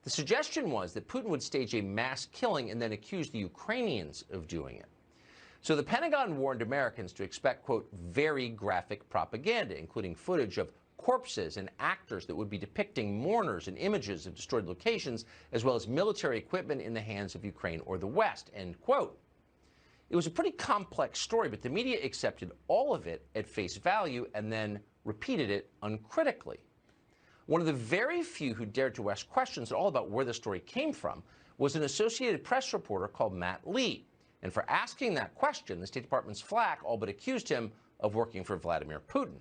The suggestion was that Putin would stage a mass killing and then accuse the Ukrainians of doing it. So the Pentagon warned Americans to expect, quote, very graphic propaganda, including footage of corpses and actors that would be depicting mourners and images of destroyed locations, as well as military equipment in the hands of Ukraine or the West, end quote. It was a pretty complex story, but the media accepted all of it at face value and then repeated it uncritically. One of the very few who dared to ask questions at all about where the story came from was an Associated Press reporter called Matt Lee. And for asking that question, the State Department's flack all but accused him of working for Vladimir Putin.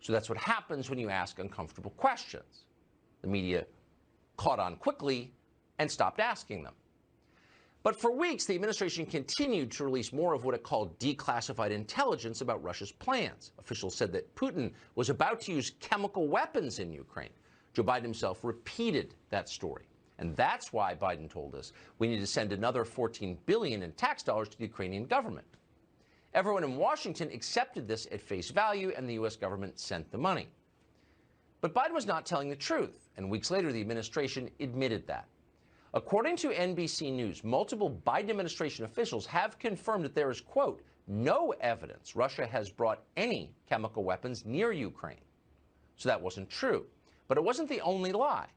So that's what happens when you ask uncomfortable questions. The media caught on quickly and stopped asking them. But for weeks, the administration continued to release more of what it called declassified intelligence about Russia's plans. Officials said that Putin was about to use chemical weapons in Ukraine. Joe Biden himself repeated that story. And that's why Biden told us we need to send another $14 billion in tax dollars to the Ukrainian government. Everyone in Washington accepted this at face value, and the U.S. government sent the money. But Biden was not telling the truth, and weeks later, the administration admitted that. According to NBC News, multiple Biden administration officials have confirmed that there is, quote, no evidence Russia has brought any chemical weapons near Ukraine. So that wasn't true. But it wasn't the only lie.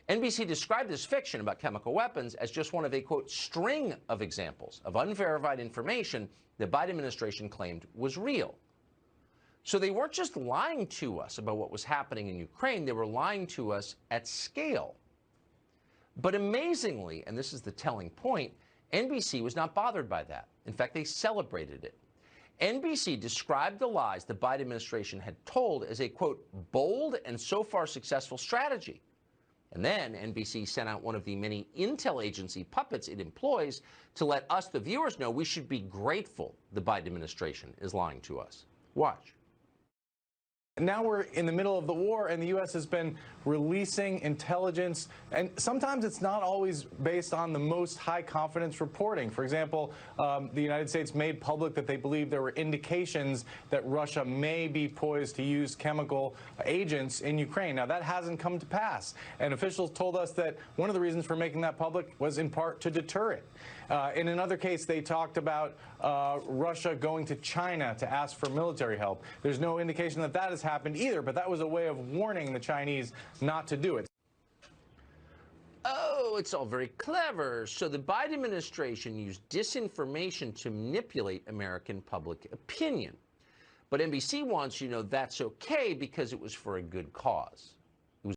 NBC described this fiction about chemical weapons as just one of a, quote, string of examples of unverified information the Biden administration claimed was real. So they weren't just lying to us about what was happening in Ukraine, they were lying to us at scale. But amazingly, and this is the telling point, NBC was not bothered by that. In fact, they celebrated it. NBC described the lies the Biden administration had told as a, quote, bold and so far successful strategy. And then NBC sent out one of the many intel agency puppets it employs to let us, the viewers, know we should be grateful the Biden administration is lying to us. Watch. Now we're in the middle of the war, and the U.S. has been releasing intelligence, and sometimes it's not always based on the most high-confidence reporting. For example, the United States made public that they believe there were indications that Russia may be poised to use chemical agents in Ukraine. Now, that hasn't come to pass, and officials told us that one of the reasons for making that public was in part to deter it. In another case, they talked about Russia going to China to ask for military help. There's no indication that that has happened either, but that was a way of warning the Chinese not to do it. Oh, it's all very clever. So the Biden administration used disinformation to manipulate American public opinion. But NBC wants you to know that's okay because it was for a good cause.